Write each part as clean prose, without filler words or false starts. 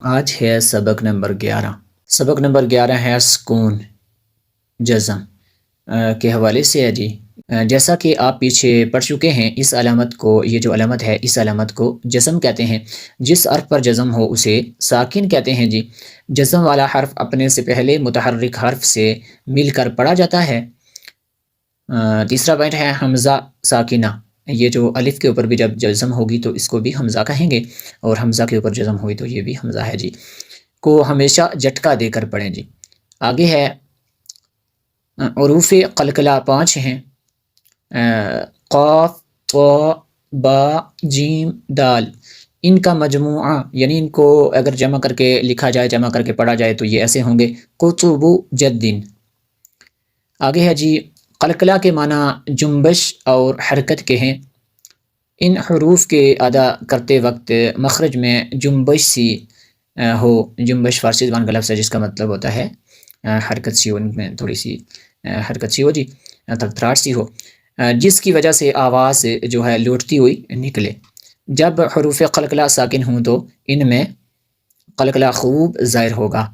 آج ہے سبق نمبر 11۔ سبق نمبر 11 ہے سکون جزم کے حوالے سے ہے جی۔ جیسا کہ آپ پیچھے پڑھ چکے ہیں، اس علامت کو، یہ جو علامت ہے اس علامت کو جزم کہتے ہیں۔ جس حرف پر جزم ہو اسے ساکن کہتے ہیں جی۔ جزم والا حرف اپنے سے پہلے متحرک حرف سے مل کر پڑھا جاتا ہے۔ تیسرا پوائنٹ ہے حمزہ ساکنہ۔ یہ جو الف کے اوپر بھی جب جزم ہوگی تو اس کو بھی حمزہ کہیں گے، اور حمزہ کے اوپر جزم ہوئی تو یہ بھی حمزہ ہے جی، کو ہمیشہ جھٹکا دے کر پڑھیں جی۔ آگے ہے حروف قلقلہ 5 ہیں، قاف، طا، با، جیم، دال۔ ان کا مجموعہ یعنی ان کو اگر جمع کر کے لکھا جائے، جمع کر کے پڑھا جائے تو یہ ایسے ہوں گے، قطب جدن۔ آگے ہے جی قلقلہ کے معنی جنبش اور حرکت کے ہیں۔ ان حروف کے ادا کرتے وقت مخرج میں جنبش سی ہو۔ جنبش فارسی زبان کا لفظ ہے جس کا مطلب ہوتا ہے حرکت سی ہو، ان میں تھوڑی سی حرکت سی ہو جی، تھرتھراہٹ سی ہو، جس کی وجہ سے آواز جو ہے لوٹتی ہوئی نکلے۔ جب حروف قلقلہ ساکن ہوں تو ان میں قلقلہ خوب ظاہر ہوگا۔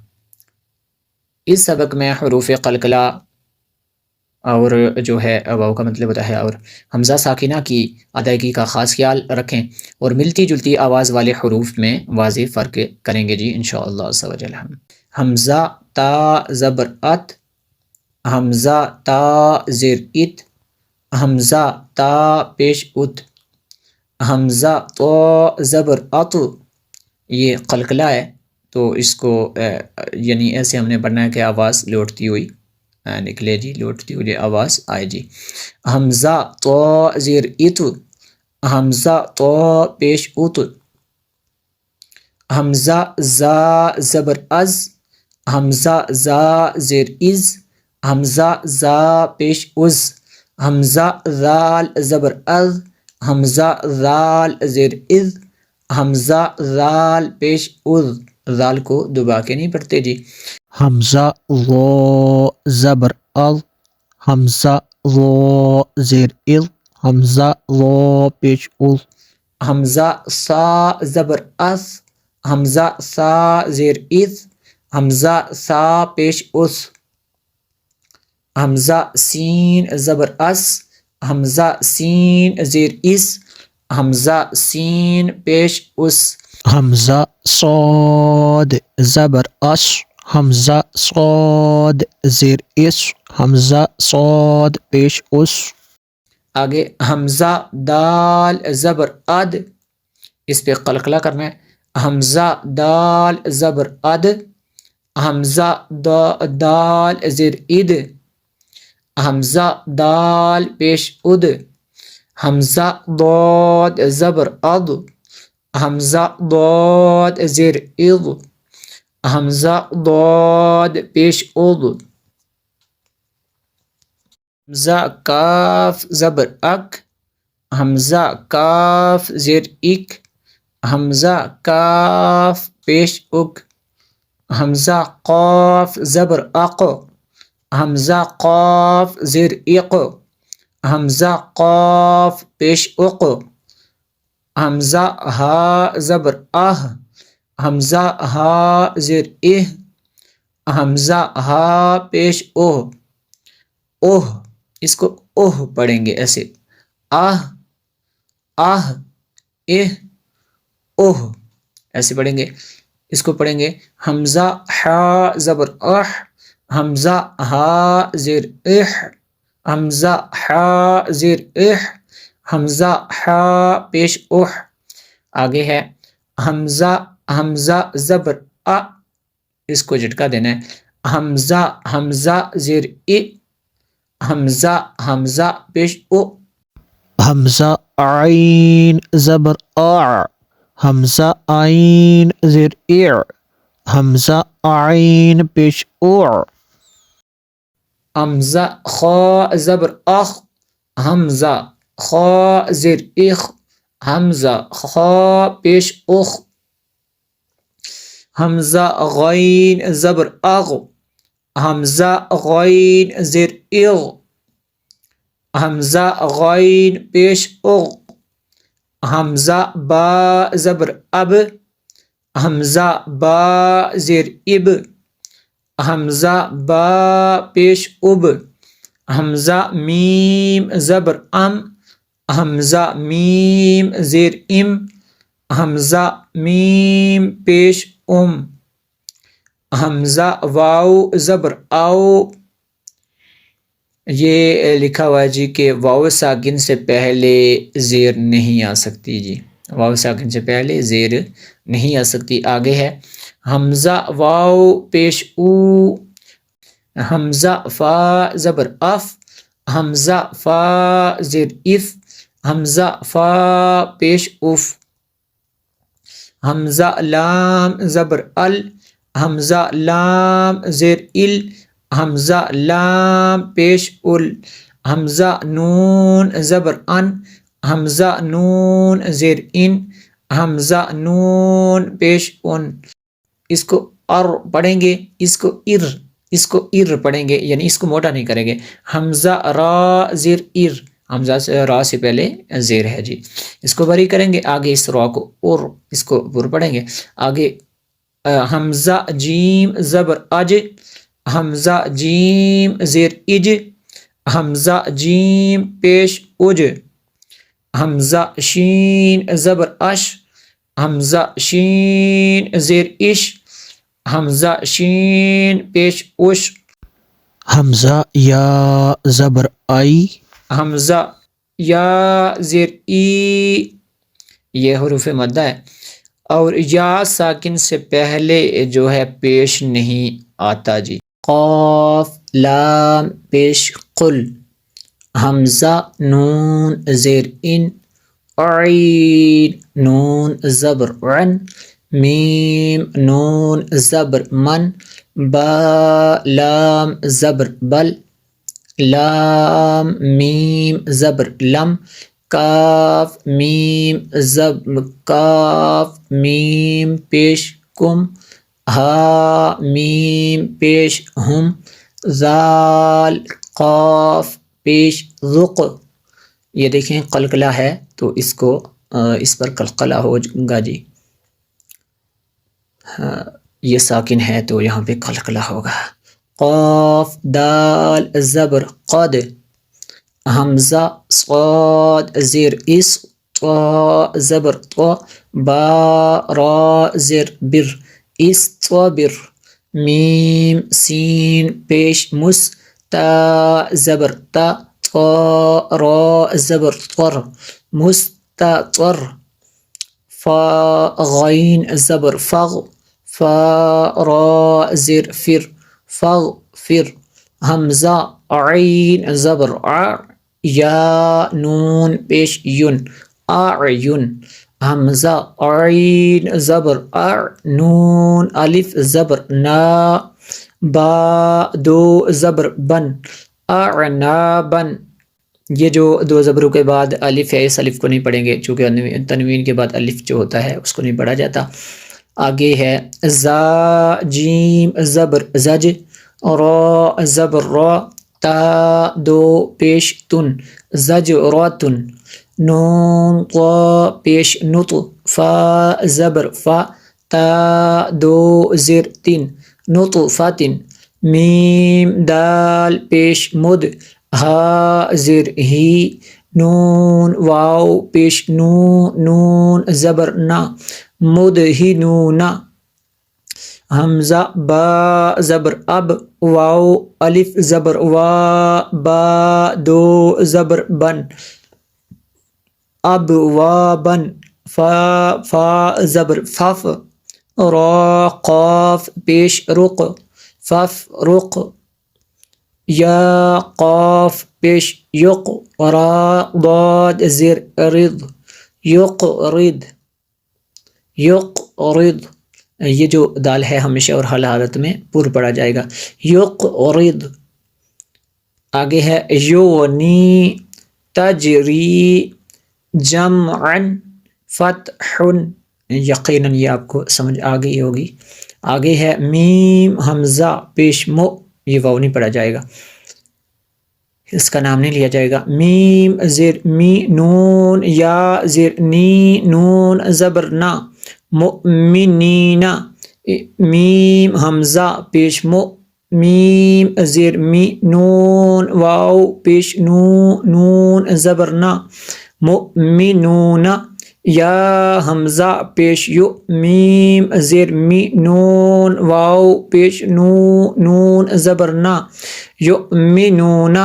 اس سبق میں حروف قلقلہ اور جو ہے واو کا مطلب ہوتا ہے اور حمزہ ساکنہ کی ادائیگی کا خاص خیال رکھیں، اور ملتی جلتی آواز والے حروف میں واضح فرق کریں گے جی انشاءاللہ عز و جل۔ حمزہ تا زبر ات، حمزہ تا زیر ات، حمزہ تا پیش ات، حمزہ تو زبر ات۔ یہ قلقلہ ہے تو اس کو یعنی ایسے ہم نے پڑھنا ہے کہ آواز لوٹتی ہوئی نکلے جی، لوٹتی ہوئی آواز آئے جی۔ حمزہ تو زیر ات، حمزہ تو پیش ات، حمزہ زا زبر از، حمزہ زا زیر از، حمزہ زا پیش از، حمزہ ذال زبر از، حمزہ ذال زیر از، حمزہ ذال پیش از۔ ذال کو دبا کے نہیں پڑھتے جی۔ حمزہ ضو زبر ال، حمزہ ضو زیر ال، حمزہ ضو پیش ال، حمزہ سا زبر اس، حمزہ سا زیر اس، حمزہ سا پیش اس، حمزہ سین زبر اس، حمزہ سین زیر اس، حمزہ سین پیش اس، حمزہ صاد زبر اش، حمزہ صاد زیر اس، حمزہ صاد پیش اس۔ آگے حمزہ دال زبر اد، اس پہ قلقلہ کرنا ہے۔ حمزہ دال زبر اد، حمزہ دال زیر اد، حمزہ دال پیش اد، حمزہ ضاد زبر اد، حمزہ ضاد زیر اض، حمزہ ضاد پیش اد، حمزہ کاف زبر اک، حمزہ کاف زیر اک، حمزہ کاف پیش اک، حمزہ قاف زبر اق، حمزہ قاف زیر اق، حمزہ قاف پیش اق، حمزہ ہا زبر اہ، حمزہ ہا زیر اہ، حمزہ ہا پیش اوہ۔ اوہ، اس کو اوہ پڑھیں گے ایسے، آہ آہ اہ اوہ، ایسے پڑھیں گے۔ اس کو پڑھیں گے حمزہ حا زبر اح، حمزہ ہا زیر اح، حمزہ حا زیر اح، حمزہ حا پیش اح۔ آگے ہے حمزہ زبر ا، اس کو جھٹکا دینا ہے۔ حمزہ زیر ا، حمزہ پیش او، حمزہ عین زبر آ، حمزہ عین زیر اع، حمزہ عین پیش اوع۔ حمزہ خا زبر اخ، حمزہ خا زیر اخ، حمزہ خا پیش اخ، حمزہ غین زبر اغ، حمزہ غین زیر اغ، حمزہ غین پیش اغ، حمزہ با زبر اب، حمزہ با زیر اب، حمزہ با پیش اب، حمزہ میم زبر ام، حمزہ میم زیر ام، حمزہ میم پیش ام، حمزہ واو زبر او، یہ لکھا ہوا ہے جی کہ واو ساکن سے پہلے زیر نہیں آ سکتی جی، واو ساکن سے پہلے زیر نہیں آ سکتی۔ آگے ہے حمزہ واو پیش او، حمزہ فا زبر اف، حمزہ فا زیر اف، حمزہ فا پیش اف، حمزہ لام زبر ال، حمزہ لام زیر ال، حمزہ لام پیش ال، حمزہ نون زبر ان، حمزہ نون زیر ان، حمزہ نون پیش ان۔ اس کو ار پڑھیں گے، اس کو ار پڑھیں گے، یعنی اس کو موٹا نہیں کریں گے۔ حمزہ را زیر ار، حمزہ سے را سے پہلے زیر ہے جی، اس کو بری کریں گے۔ آگے اس را کو اور، اس کو پر پڑھیں گے۔ آگے حمزہ جیم زبر اج، حمزہ جیم زیر اج، حمزہ جیم پیش اج، حمزہ شین زبر اش، حمزہ شین زیر اش، حمزہ شین پیش اش، حمزہ یا زبر آئی، حمزہ یا زیر ای، یہ حروف مدہ ہے اور یا ساکن سے پہلے جو ہے پیش نہیں آتا جی۔ قاف لام پیش قل، حمزہ نون زیر ان، عین نون زبر عن، میم نون زبر من، با لام زبر بل، لام میم زبر لم، کاف میم پیش کم، ہا میم پیش ہم، ذال قاف پیش ذق۔ یہ دیکھیں قلقلہ ہے تو اس پر قلقلہ ہوگا جی، یہ ساکن ہے تو یہاں پہ قلقلہ ہوگا۔ قاف دال زبر قد، حمزہ صاد زیر اس، طا زبر طا، با را زیر بر، استبر، میم سین پیش مس، تا زبر تا، طا را زبر طر، مستطر، فا غین زبر فغ، فا را زیر فر، فغفر، حمزہ عین زبر ع، یا نون پیش یون، اعین، حمزہ عین زبر ا، نون الف زبر نا، با دو زبر بن، اعنابن۔ یہ جو دو زبروں کے بعد الف ہے، اس الف کو نہیں پڑھیں گے چونکہ تنوین کے بعد الف جو ہوتا ہے اس کو نہیں پڑھا جاتا۔ آگے ہے زا جیم زبر زج، را زبر را، تا دو پیش تن، زجراتن، نون طا پیش نط، فا زبر فا، تا دو زیر تن، نطفتن، میم دال پیش مد، ہا زیر ہی، نون واو پیش نو، نون زبر نا، مدہنون، حمزہ با زبر اب، واو الف زبر وا، با دو زبر بن، اب وا بن، فا زبر فف، را قاف پیش رق، فف رق، یا قاف پیش یق، را ضاد زیر رد، یقرد، یقرد، یہ جو دال ہے ہمیشہ اور حال حالت میں پر پڑا جائے گا، یقرد۔ آگے ہے یونی تجری جمعا فتح، یقیناً یہ آپ کو سمجھ آ گئی ہوگی۔ آگے ہے میم حمزہ پیش مو، یہ واو نہیں پڑھا جائے گا، اس کا نام نہیں لیا جائے گا، میم زیر می، نون یا زیر نی، نون زبر نا، مؤمنین، میم حمزہ پیش مو، میم زیر می، نون واو پیش نو، نون زبر نا، مؤمنون، یا حمزہ پیش یو، میم زیر می، نون واو پیش نو، نون زبر نا، یؤمنون،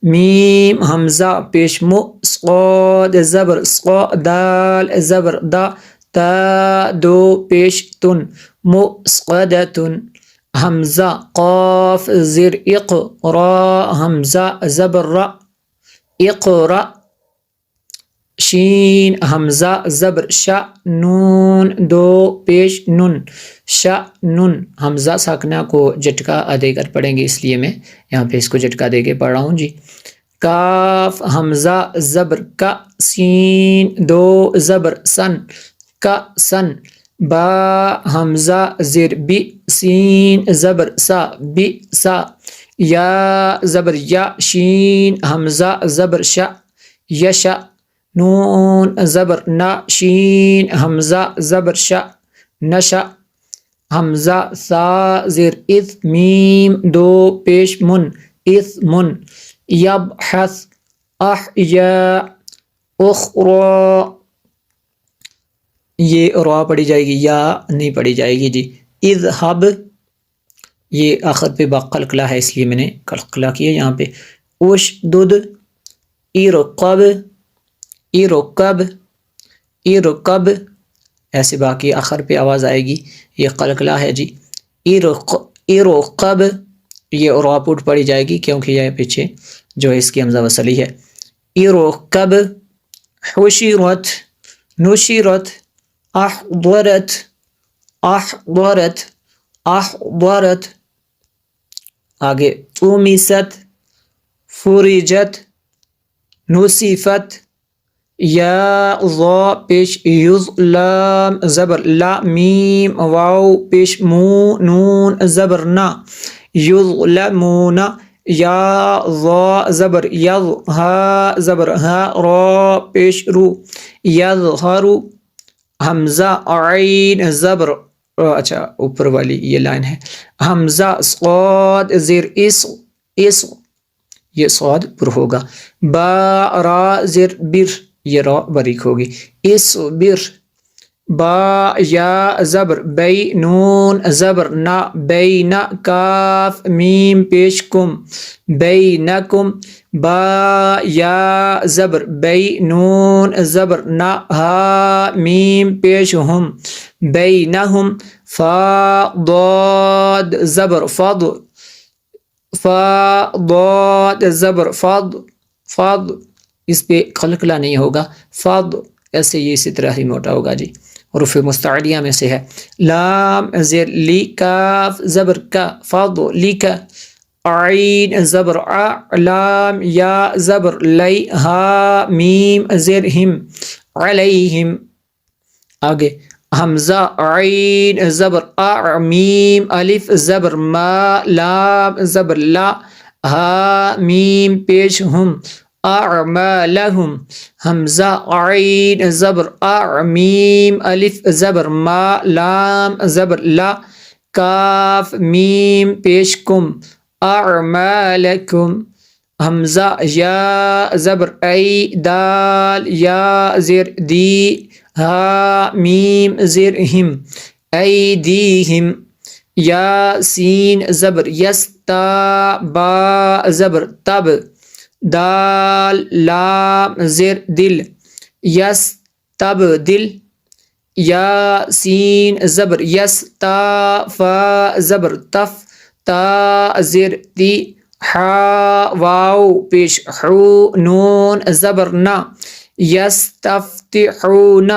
میم حمزہ پیش مو، صاد زبر صا، دال زبر دا، تا دو پیش تن، مسقدتن، حمزہ قاف زیر اق، را حمزہ زبر را، اقرا، شین حمزہ زبر شا، نون دو پیش نن، شأنن، حمزہ ساکنہ کو جھٹکا دے کر پڑھیں گے، اس لیے میں یہاں پہ اس کو جھٹکا دے کے پڑھ رہا ہوں جی۔ کاف حمزہ زبر کا، سین دو زبر سن، کا سن، با حمزہ زیر بی، سین زبر سا، بی سا، یا زبر یا، شین حمزہ زبر شا، یشا، نون زبر نا، شین حمزہ زبر شا، نشا، حمزہ سا زیر اذ، میم دو پیش من، اثمن، یبحث، احیا، اخرى، یہ را پڑھی جائے گی، یا نہیں پڑھی جائے گی جی۔ اذهب، یہ آخر پہ با قلقلہ ہے، اس لیے میں نے قلقلہ کیا یہاں پہ۔ اشدد، ارقب، ارکب، ارکب، ایسے باقی آخر پہ آواز آئے گی، یہ قلقلہ ہے جی۔ ارقب، یہ را پوٹ پڑھی جائے گی کیونکہ یہ پیچھے جو ہے اس کی حمزہ وصلی ہے۔ ارقب، حشرت، نشرت، احضرت، احضرت، احضرت، آگے طمست، فرجت، نصفت، یا ضا پیش یض، لام زبر لا، میم واو پیش مو، نون زبر نا، یظلمون، یا ضا زبر یض، ہا زبر ہا، را پیش رو، یظہر، حمزہ عین زبر، اچھا اوپر والی یہ لائن ہے، حمزہ صاد زیر اس، اس، یہ صاد پر ہوگا، با را زیر بر، یہ را باریک ہوگی، اس بر، با یا زبر بی، نون زبر نا، بینا، کاف میم پیش کم، بینکم، با یا زبر بی، نون زبر نا، ہا میم پیش ہم، بینہم، فا ضاد زبر فض، فا ضاد زبر فض، فض، اس پہ قلقلہ نہیں ہوگا، فض، ایسے یہ اسی طرح ہی موٹا ہوگا جی، حروف مستعلیہ میں سے ہے۔ لام زیر لی، کاف زبر کا، فضلک، عین زبر ع، لام یا زبر لی، ہا میم زیر ہم، علیہم، آگے حمزہ عین زبر ا، میم الف زبر ما، لام زبر لا، ہا میم پیش ہم، اعمالہم، حمزہ عین زبر ا، میم الف زبر ما، لام زبر لا، کاف میم پیش کم، اعمالکم، حمزہ یا زبر ای، دال یا زیر دی، ہا میم زیر ہم، ایدیہم، یا سین زبر یس، تا با زبر تب، دال لام زیر دل، یس تب دل، یا سین زبر یس، تا فا زبر تف، تا زیر تی، حا واو پیش حو، نون زبر نا، یستفتحون،